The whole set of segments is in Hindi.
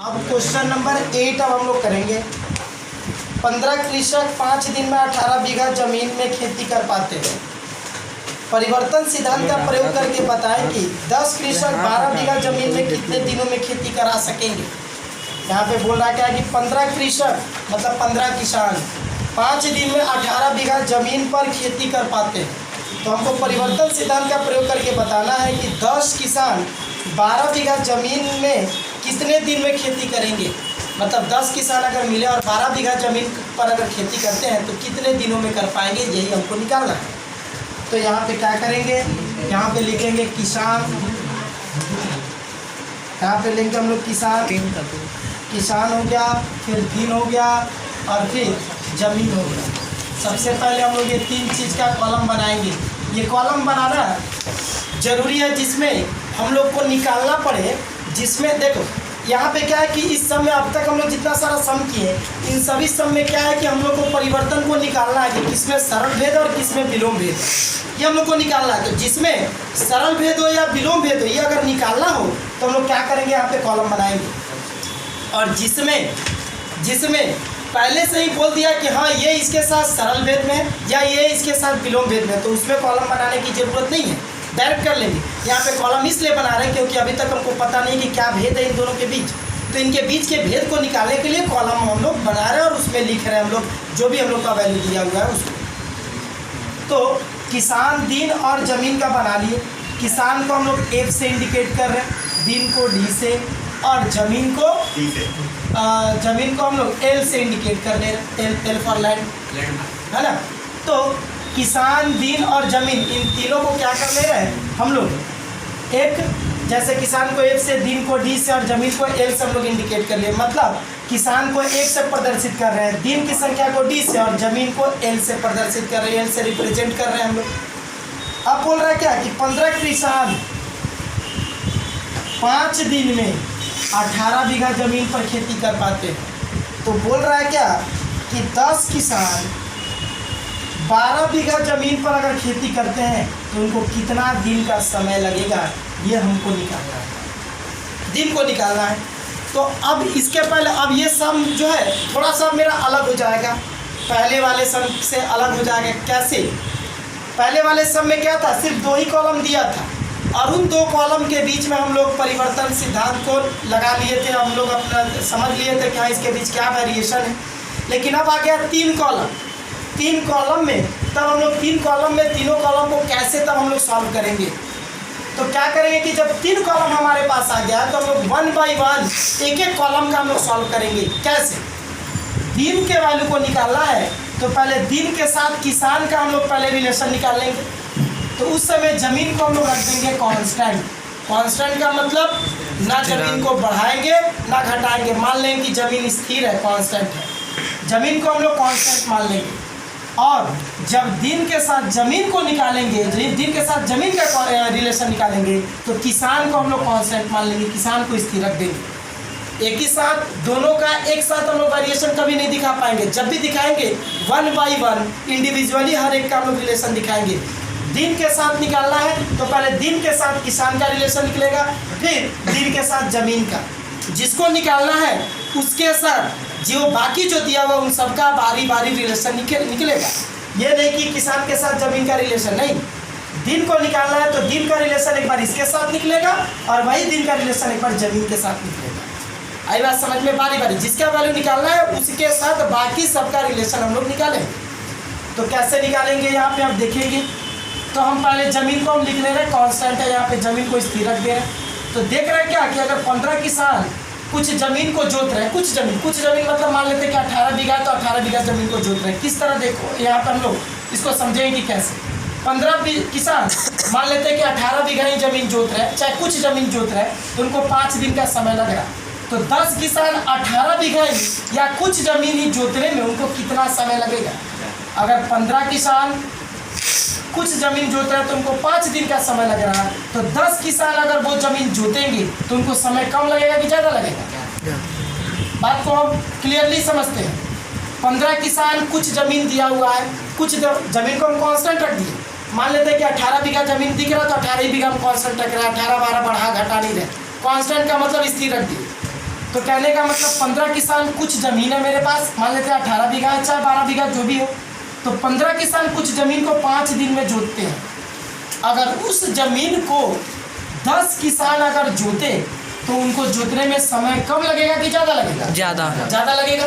अब क्वेश्चन नंबर 8 अब हम लोग करेंगे। 15 कृषक 5 दिन में 18 बीघा जमीन में खेती कर पाते हैं। परिवर्तन सिद्धांत का प्रयोग करके बताएं कि 10 कृषक 12 बीघा जमीन में कितने दिनों में खेती करा सकेंगे। यहाँ पे बोल रहा क्या है कि 15 कृषक मतलब 15 किसान 5 दिन में 18 बीघा जमीन पर खेती कर पाते हैं। तो हमको परिवर्तन सिद्धांत का प्रयोग करके बताना है कि 10 किसान 12 बीघा जमीन में कितने दिन में खेती करेंगे। मतलब 10 किसान अगर मिले और 12 बीघा ज़मीन पर अगर खेती करते हैं तो कितने दिनों में कर पाएंगे, यही हमको निकालना है। तो यहाँ पे क्या करेंगे, यहाँ पे लिखेंगे किसान, यहाँ पे लिखेंगे हम लोग किसान, किसान हो गया, फिर दिन हो गया और फिर ज़मीन हो गया। सबसे पहले हम लोग ये 3 चीज़ का कॉलम बनाएंगे। ये कॉलम बनाना ज़रूरी है जिसमें हम लोग को निकालना पड़े, जिसमें देखो यहाँ पे क्या है कि इस सम में अब तक हम लोग जितना सारा सम किए इन सभी सम में क्या है कि हम लोग को परिवर्तन को निकालना है कि किसमें सरल भेद और किसमें विलोम भेद, ये हम लोग को निकालना है। तो जिसमें सरल भेद हो या विलोम भेद हो, ये अगर निकालना हो तो हम लोग क्या करेंगे, यहाँ पे कॉलम बनाएंगे। और जिसमें पहले से ही बोल दिया कि हाँ ये इसके साथ सरल भेद में या ये इसके साथ विलोम भेद में, तो उसमें कॉलम बनाने की ज़रूरत नहीं है, डायरेक्ट कर लेंगे। यहाँ पे कॉलम इसलिए बना रहे हैं क्योंकि अभी तक हमको पता नहीं कि क्या भेद है इन दोनों के बीच। तो इनके बीच के भेद को निकालने के लिए कॉलम हम लोग बना रहे हैं और उसमें लिख रहे हैं हम लोग जो भी हम लोग का वैल्यू दिया हुआ है उसको। तो किसान दिन और ज़मीन का बना लिए। किसान को हम लोग F से इंडिकेट कर रहे हैं, दिन को D से और ज़मीन को हम लोग L से इंडिकेट कर रहे हैं, L फॉर लैंड, है ना। तो किसान दिन और ज़मीन इन तीनों को क्या कर ले रहे हैं हम लोग, एक जैसे किसान को F से, दिन को D से और ज़मीन को L से हम लोग इंडिकेट कर लिए। मतलब किसान को 1 से प्रदर्शित कर रहे हैं, दिन की संख्या को D से और ज़मीन को L से प्रदर्शित कर रहे हैं, L से रिप्रेजेंट कर रहे हैं हम लोग। अब बोल रहा है क्या कि 15 किसान 5 दिन में 18 बीघा ज़मीन पर खेती कर पाते हैं। तो बोल रहा है क्या कि 10 किसान 12 बीघा ज़मीन पर अगर खेती करते हैं तो उनको कितना दिन का समय लगेगा, ये हमको निकालना है, दिन को निकालना है। तो अब इसके पहले अब ये सम जो है थोड़ा सा मेरा अलग हो जाएगा, पहले वाले सम से अलग हो जाएगा। कैसे, पहले वाले सम में क्या था, सिर्फ 2 ही कॉलम दिया था और उन 2 कॉलम के बीच में हम लोग परिवर्तन सिद्धांत को लगा लिए थे, हम लोग अपना समझ लिए थे कि हाँ इसके बीच क्या वेरिएशन है। लेकिन अब आ गया 3 कॉलम, 3 कॉलम में, तब हम लोग 3 कॉलम में तीनों कॉलम को कैसे तब हम लोग सॉल्व करेंगे। तो क्या करेंगे कि जब 3 कॉलम हमारे पास आ गया तो हम लोग 1 बाई 1 एक कॉलम का हम लोग सॉल्व करेंगे। कैसे, दिन के वैल्यू को निकालना है तो पहले दिन के साथ किसान का हम लोग पहले रिलेशन निकाल लेंगे। तो उस समय ज़मीन को हम लोग रख देंगे कांस्टेंट। कांस्टेंट का मतलब ना ज़मीन को बढ़ाएंगे ना घटाएंगे, मान लेंगे कि ज़मीन स्थिर है, कांस्टेंट है, ज़मीन को हम लोग कांस्टेंट मान लेंगे। और जब दिन के साथ ज़मीन को निकालेंगे, दिन के साथ ज़मीन का रिलेशन निकालेंगे तो किसान को हम लोग कांस्टेंट मान लेंगे, किसान को स्थिर रख देंगे। एक ही साथ दोनों का एक साथ हम लोग वेरिएशन कभी नहीं दिखा पाएंगे, जब भी दिखाएंगे 1 बाई 1 इंडिविजुअली हर एक का हम लोग रिलेशन दिखाएंगे। दिन के साथ निकालना है तो पहले दिन के साथ किसान का रिलेशन निकलेगा, फिर दिन के साथ ज़मीन का। जिसको निकालना है उसके साथ जो बाकी जो दिया हुआ उन सबका बारी बारी रिलेशन निकलेगा। ये नहीं कि किसान के साथ ज़मीन का रिलेशन नहीं, दिन को निकालना है तो दिन का रिलेशन एक बार इसके साथ निकलेगा और वही दिन का रिलेशन एक बार ज़मीन के साथ निकलेगा। आई बात समझ में, बारी बारी जिसका वैल्यू निकालना है उसके साथ बाकी सबका रिलेशन हम लोग निकालेंगे। तो कैसे निकालेंगे यहाँ पे आप देखेंगे। तो हम पहले ज़मीन को हम लिख ले रहे हैं, कांस्टेंट है यहाँ पे, ज़मीन को स्थिर रख दे रहे हैं। तो देख रहे हैं क्या कि अगर 15 किसान कुछ ज़मीन को जोत रहे हैं, कुछ ज़मीन मतलब मान लेते हैं कि 18 बीघा है तो 18 बीघा ज़मीन को जोत रहे हैं। किस तरह देखो यहाँ पर हम लोग इसको समझेंगे कि कैसे। 15 किसान मान लेते हैं कि 18 बीघा ही ज़मीन जोत रहे हैं, चाहे कुछ ज़मीन जोत रहे हैं, तो उनको 5 दिन का समय लग रहा है। तो 10 किसान 18 बीघा ही या कुछ ज़मीन ही जोतने में उनको कितना समय लगेगा। अगर 15 किसान कुछ ज़मीन जोत रहे हैं तो उनको 5 दिन का समय लग रहा है, तो 10 किसान अगर वो ज़मीन जोतेंगे तो उनको समय कम लगेगा कि ज़्यादा लगेगा। बात को हम क्लियरली समझते हैं। 15 किसान कुछ ज़मीन दिया हुआ है, कुछ ज़मीन को हम कांस्टेंट रख दिए। मान लेते हैं कि 18 बीघा ज़मीन दिख रहा है तो 18 बीघा हम कांस्टेंट रख रहे हैं, 18 12 बढ़ा घटा नहीं रहे। कांस्टेंट का मतलब स्थिर रख दिए। तो कहने का मतलब 15 किसान कुछ ज़मीन है मेरे पास, मान लेते हैं 18 बीघा है चाहे 12 बीघा जो भी हो, तो 15 किसान कुछ ज़मीन को 5 दिन में जोतते हैं। अगर उस ज़मीन को 10 किसान अगर जोते तो उनको जोतने में समय कम लगेगा कि ज़्यादा लगेगा? ज़्यादा लगेगा,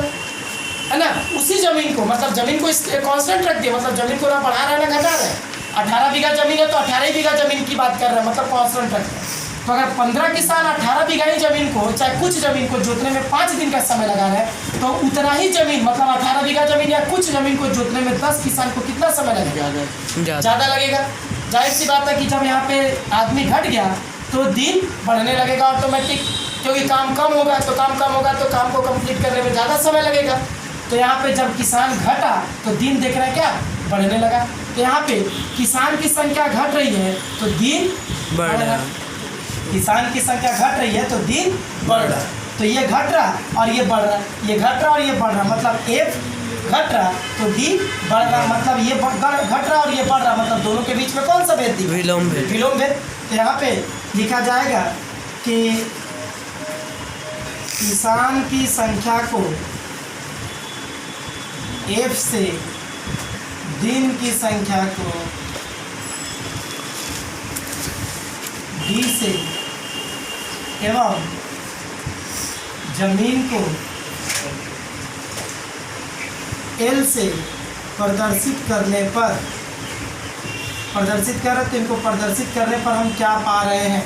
है ना। उसी ज़मीन को मतलब ज़मीन को कांस्टेंट रख दिया, मतलब ज़मीन को ना बढ़ा रहा है ना घटा रहा है। 18 बीघा ज़मीन है तो 18 बीघा ज़मीन की बात कर रहे हैं, मतलब कांस्टेंट रख रहे हैं। तो अगर 15 किसान 18 बीघा ही ज़मीन को चाहे कुछ ज़मीन को जोतने में 5 दिन का समय लगा रहे हैं, तो उतना ही ज़मीन मतलब 18 बीघा ज़मीन या कुछ ज़मीन को जोतने में 10 किसान को कितना समय लगेगा? ज़्यादा लगेगा। जाहिर सी बात है कि जब यहाँ पे आदमी घट गया तो दिन बढ़ने लगेगा ऑटोमेटिक, क्योंकि काम कम होगा तो काम को कंप्लीट करने में ज़्यादा समय लगेगा। तो यहाँ पे जब किसान घटा तो दिन देख रहे हैं क्या बढ़ने लगा। तो यहाँ पे किसान की संख्या घट रही है तो दिन बढ़ रहा है, किसान की संख्या घट रही है तो दिन बढ़ रहा है। तो ये घट रहा और ये बढ़ रहा, ये घट रहा और ये बढ़ रहा, मतलब एफ घट रहा तो डी बढ़ रहा, मतलब ये घट रहा और ये बढ़ रहा, मतलब दोनों के बीच में कौन सा भेद? विलोम भेद। तो यहाँ पे लिखा जाएगा कि किसान की संख्या को एफ से दिन की संख्या को डी से एवं जमीन को एल से प्रदर्शित करने पर तो इनको प्रदर्शित करने पर हम क्या पा रहे हैं?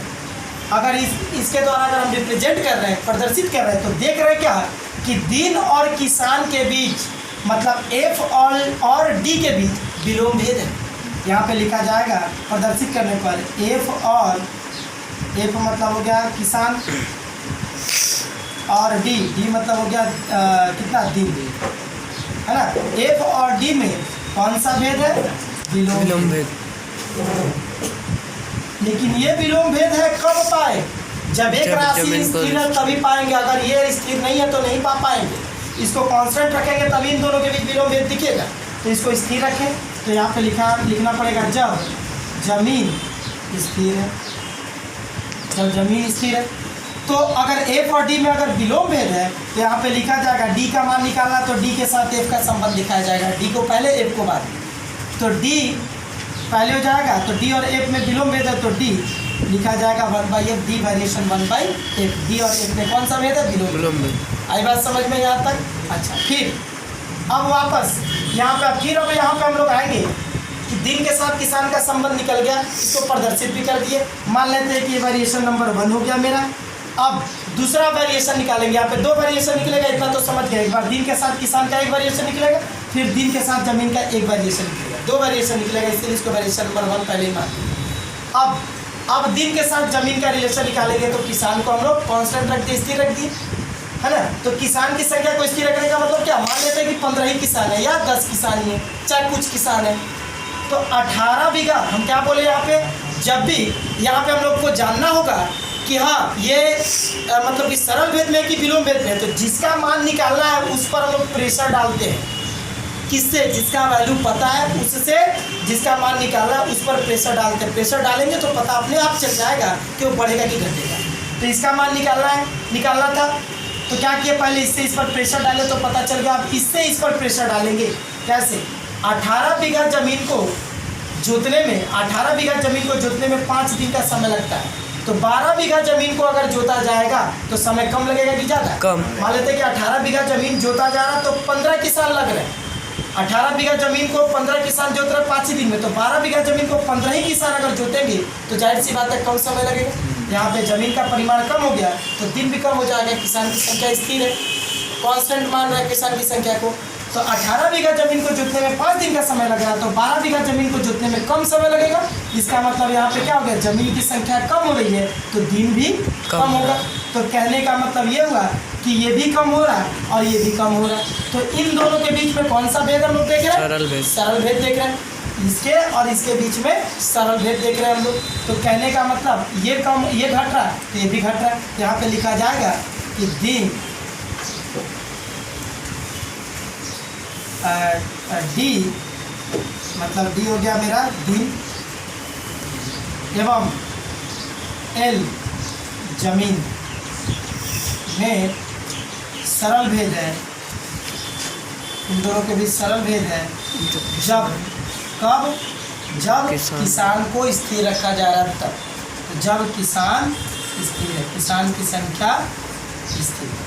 अगर इसके द्वारा अगर हम रिप्रेजेंट कर रहे हैं, प्रदर्शित कर रहे हैं, तो देख रहे हैं क्या कि दिन और किसान के बीच मतलब एफ और डी के बीच विलोम भेद है। यहाँ पे लिखा जाएगा प्रदर्शित करने पर एफ मतलब हो गया किसान और डी मतलब हो गया कितना? दिन, है ना। एफ और डी में कौन सा भेद है? विलोम भेद। लेकिन ये विलोम भेद है कब पाए? जब एक राशि स्थिर है तभी पाएंगे, अगर ये स्थिर नहीं है तो नहीं पा पाएंगे। इसको कांस्टेंट रखेंगे तभी इन दोनों के बीच विलोम भेद दिखेगा। तो इसको स्थिर रखें तो यहाँ पे लिखना पड़ेगा जब जमीन स्थिर है, जब जमीन स्थिर है। तो अगर एफ और डी में अगर विलोम भेद है तो यहाँ पे लिखा जाएगा डी का मान निकालना, तो डी के साथ एफ का संबंध दिखाया जाएगा, डी को पहले एफ को बाद। तो डी पहले हो जाएगा, तो डी और एफ में विलोम भेद है तो डी लिखा जाएगा 1/f, D variation 1/f। D और एफ में कौन सा भेद है? विलोम भेद। आई बात समझ में यहाँ तक? अच्छा, फिर अब वापस यहाँ पे हम लोग आएंगे कि दिन के साथ किसान का संबंध निकल गया, इसको प्रदर्शित भी कर दिए। मान लेते हैं कि ये वेरिएशन नंबर 1 हो गया मेरा। अब दूसरा वेरिएशन निकालेंगे, यहाँ पे 2 वेरिएशन निकलेगा, इतना तो समझ गए। एक बार दिन के साथ किसान का एक वेरिएशन निकलेगा, फिर दिन के साथ जमीन का एक वेरिएशन निकलेगा, 2 वेरिएशन निकलेगा, इसलिए इसको वेरिएशन नंबर 1 पहले ही मान। अब दिन के साथ जमीन का रिलेशन निकालेंगे तो किसान को हम लोग कांस्टेंट रख दिए, स्थिर रख दिए, है ना। तो किसान की संख्या को स्थिर रखने का मतलब क्या? मान लेते हैं कि 15 ही किसान है या 10 किसान ही है, चाहे कुछ किसान है, तो 18 बीघा हम क्या बोले यहाँ पे? जब भी यहाँ पे हम लोग को जानना होगा कि हाँ ये मतलब कि सरल भेद में कि विलोम भेद में, तो जिसका मान निकालना है उस पर हम लोग प्रेशर डालते हैं। किससे? जिसका वैल्यू पता है उससे जिसका मान निकालना है उस पर प्रेशर डालते हैं। प्रेशर डालेंगे तो पता अपने आप चल जाएगा कि वो बढ़ेगा कि घटेगा। तो इसका मान निकालना था तो क्या किया? पहले इससे इस पर प्रेशर डाले तो पता चल गया। अब इससे इस पर प्रेशर डालेंगे, कैसे? 18 बीघा जमीन को जोतने में 5 दिन का समय लगता है, तो 12 बीघा जमीन को अगर जोता जाएगा तो समय कम लगेगा कि ज़्यादा? कम। मान लेते हैं कि 18 बीघा जमीन जोता जा रहा तो 15 किसान लग रहे हैं। 18 बीघा जमीन को 15 किसान जोत रहे 5 ही दिन में, तो 12 बीघा जमीन को 15 ही किसान अगर जोतेंगे तो जाहिर सी बात है कम समय लगेगा। यहाँ पे जमीन का परिमाण कम हो गया तो दिन भी कम हो जाएगा। किसान की संख्या स्थिर है, कांस्टेंट मान रहा है किसान की संख्या को। तो 18 बीघा जमीन को जोतने में 5 दिन का समय लग रहा है, तो 12 बीघा जमीन को जोतने में कम समय लगेगा। इसका मतलब यहाँ पे क्या हो गया? जमीन की संख्या कम हो रही है तो दिन भी कम होगा। तो कहने का मतलब ये हुआ कि ये भी कम हो रहा है और ये भी कम हो रहा है। तो इन दोनों के बीच में कौन सा भेद हम लोग देख रहे हैं? सरल भेद देख रहे हैं। इसके और इसके बीच में सरल भेद देख रहे हैं हम लोग। तो कहने का मतलब ये घट रहा है तो ये भी घट रहा है। यहाँ पे लिखा जाएगा कि दिन डी मतलब डी हो गया मेरा दिन एवं एल जमीन में सरल भेद है, इन दोनों के बीच सरल भेद है जब कब जब किसान को स्थिर रखा जा रहा है तब। तो जब किसान स्थिर है, किसान की संख्या स्थिर है।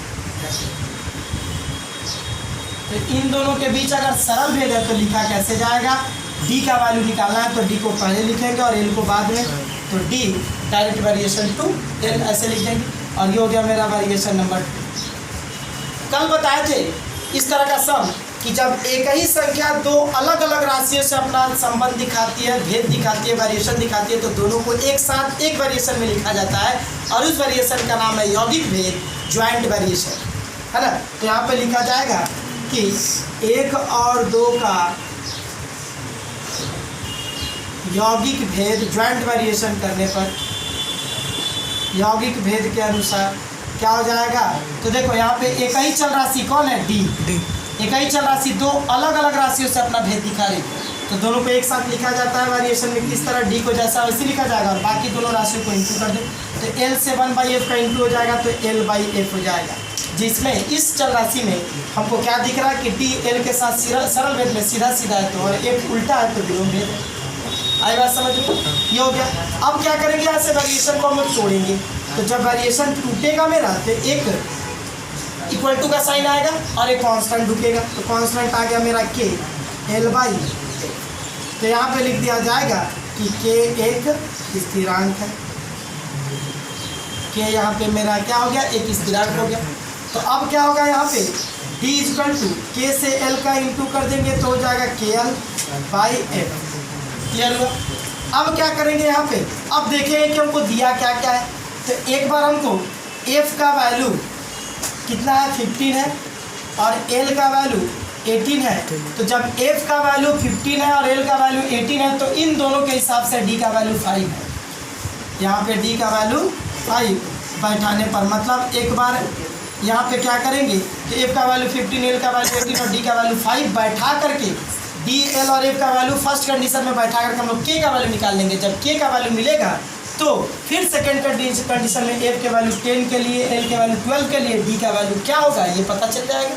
तो इन दोनों के बीच अगर सरल भेद है तो लिखा कैसे जाएगा, डी का वैल्यू निकालना है तो डी को पहले लिखेंगे और एल को बाद में, तो D direct variation to L ऐसे लिख देंगे। और ये हो गया मेरा वेरिएशन नंबर 2। कल बताए थे इस तरह का सम कि जब एक ही संख्या दो अलग अलग राशियों से अपना संबंध दिखाती है, भेद दिखाती है, वेरिएशन दिखाती है, तो दोनों को एक साथ एक वेरिएशन में लिखा जाता है और उस वेरिएशन का नाम है यौगिक भेद, ज्वाइंट वेरिएशन, है ना। तो यहाँ पे लिखा जाएगा कि 1 और 2 का यौगिक भेद ज्वाइंट वेरिएशन करने पर यौगिक भेद के अनुसार क्या हो जाएगा। तो देखो यहाँ पे एक ही चल राशि कौन है, डी। एक ही चल राशि दो अलग अलग राशियों से अपना भेद दिखा रही है, तो दोनों को एक साथ लिखा जाता है वेरिएशन में किस तरह, डी को जैसा वैसे लिखा जाएगा और बाकी दोनों राशियों को इंटू कर दे, तो एल से 1/f का इंटू हो जाएगा तो l/f हो जाएगा। जिसमें इस चल राशि में हमको क्या दिख रहा है कि डी एल के साथ सरल भेद में सीधा सीधा है, तो और एक उल्टा है तो विलोम भेद है। आई बात समझ में, ये हो गया। अब क्या करेंगे, यहाँ से वेरिएशन को हम लोग तोड़ेंगे, तो जब वेरिएशन टूटेगा मेरा तो एक इक्वल टू का साइन आएगा और एक कांस्टेंट ढुकेगा, तो कांस्टेंट आ गया मेरा के l/a। तो यहाँ पे लिख दिया जाएगा कि के एक स्थिरांक है, के यहाँ पे मेरा क्या हो गया, एक स्थिरांक हो गया। तो अब क्या होगा यहाँ पे d इक्वल टू के से l का इंटू कर देंगे तो हो जाएगा KL/f। क्लियर हुआ। अब क्या करेंगे यहाँ पे, अब देखेंगे कि हमको दिया क्या क्या है। तो एक बार हमको f का वैल्यू कितना है, 15 है और l का वैल्यू 18 है। तो जब f का वैल्यू 15 है और l का वैल्यू 18 है तो इन दोनों के हिसाब से d का वैल्यू 5 है। यहाँ पे d का वैल्यू 5 बैठाने पर मतलब एक बार यहाँ पे क्या करेंगे, तो f का वैल्यू 15, l का वैल्यू 18 और d का वैल्यू 5 बैठा करके d, l और f का वैल्यू फर्स्ट कंडीशन में बैठा करके हम लोग k का वैल्यू निकाल लेंगे। जब k का वैल्यू मिलेगा तो फिर सेकेंड कंडीशन में f के वैल्यू 10 के लिए, l के वैल्यू 12 के लिए, d का वैल्यू क्या होगा ये पता चल जाएगा।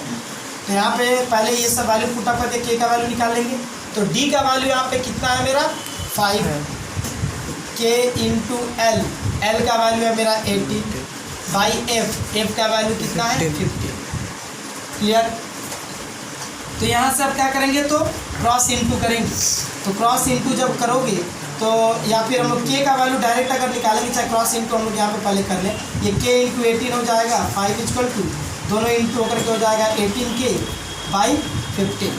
तो यहाँ पे पहले ये सब वैल्यू पुट अप करके k का वैल्यू निकाल लेंगे। तो d का वैल्यू यहाँ पे कितना है मेरा 5, k इंटू l का वैल्यू है मेरा 80/f, f का वैल्यू कितना है 50। क्लियर। तो यहाँ से अब क्या करेंगे, तो क्रॉस इंटू करेंगे। तो क्रॉस इंटू जब करोगे तो या फिर हम लोग के का वैल्यू डायरेक्ट अगर निकालेंगे, चाहे क्रॉस इंटू हम लोग यहाँ पे पहले कर लें, ये k इंटू 18 हो जाएगा 5 इक्वल टू दोनों इंटू होकर के हो जाएगा 18k/15,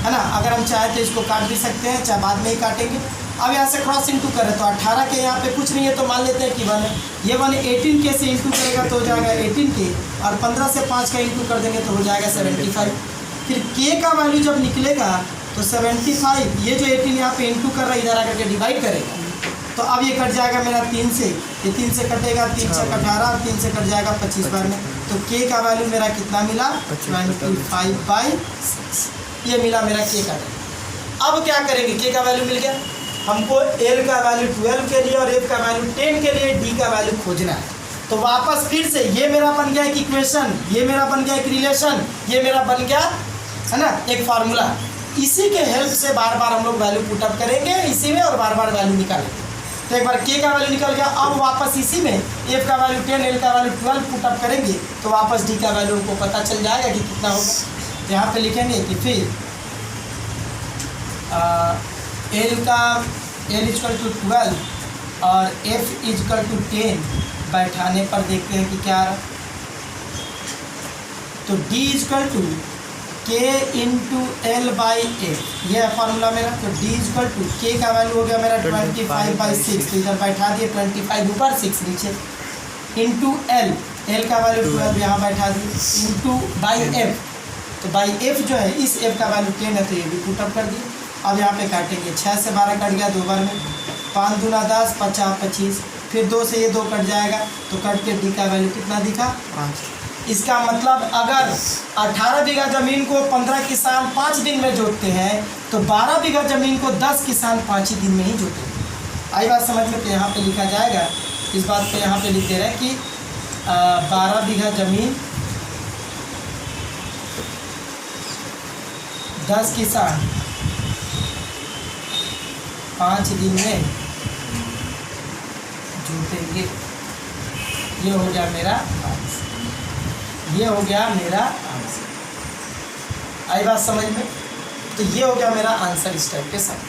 है ना। अगर हम चाहे तो इसको काट भी सकते हैं, चाहे बाद में ही काटेंगे। अब यहाँ से क्रॉस इंटू करें तो 18 के यहाँ पे कुछ नहीं है तो मान लेते हैं कि 1 है। ये 1 18k से इंटू करेगा तो हो जाएगा 18k और 15 से 5 का इंटू कर देंगे तो हो जाएगा 75। फिर k का वैल्यू जब निकलेगा तो 75, ये जो 18 यहाँ पे इंटू कर रहा है इधर आकर के डिवाइड करेगा, तो अब ये कट जाएगा मेरा 3 से, ये 3 से कटेगा, 3 से 18 और 3 से कट जाएगा 25 बार में। तो k का वैल्यू मेरा कितना मिला 25/6, ये मिला मेरा k का वैल्यू। अब क्या करेंगे, k का वैल्यू मिल गया, हमको l का वैल्यू 12 के लिए और f का वैल्यू 10 के लिए d का वैल्यू खोजना है। तो वापस फिर से ये मेरा बन गया एक इक्वेशन, ये मेरा बन गया एक रिलेशन, ये मेरा बन गया है ना एक फार्मूला। इसी के हेल्प से बार बार हम लोग वैल्यू पुट अप करेंगे इसी में और बार बार वैल्यू निकालेंगे। तो एक बार k का वैल्यू निकल गया, अब वापस इसी में f का वैल्यू 10, l का वैल्यू 12 पुट अप करेंगे तो वापस d का वैल्यू हमको पता चल जाएगा कि कितना होगा। तो यहाँ पे लिखेंगे कि फिर l इक्वल टू 12 और f इक्वल टू 10 बैठाने पर देखते हैं कि क्या आ रहा। तो d equal to k into l/f, ये है फॉर्मूला मेरा। तो d इक्वल टू k का वैल्यू हो गया मेरा 25/6, तो इधर बैठा दिए 25 ऊपर 6 नीचे, इंटू l का वैल्यू 12 यहाँ बैठा दिए, इंटू f। तो f जो है इस f का वैल्यू 10 है तो ये भी पुट अप कर दिए। अब यहाँ पे काटेंगे, 6 से 12 कट गया 2 बार में, 5 दूना 10, 50 25, फिर 2 से ये 2 कट जाएगा तो कट के d का वैल्यू कितना दिखा 5। इसका मतलब अगर 18 बीघा ज़मीन को 15 किसान 5 दिन में जोतते हैं तो 12 बीघा ज़मीन को 10 किसान 5 ही दिन में ही जोतेंगे। आई बात समझ में। तो यहाँ पे लिखा जाएगा, इस बात को यहाँ पे लिख दे रहे हैं कि 12 बीघा ज़मीन 10 किसान 5 दिन में जोतेंगे। ये हो गया मेरा आंसर। ये हो गया मेरा आंसर। आई बात समझ में? तो ये हो गया मेरा आंसर इस टाइप के साथ।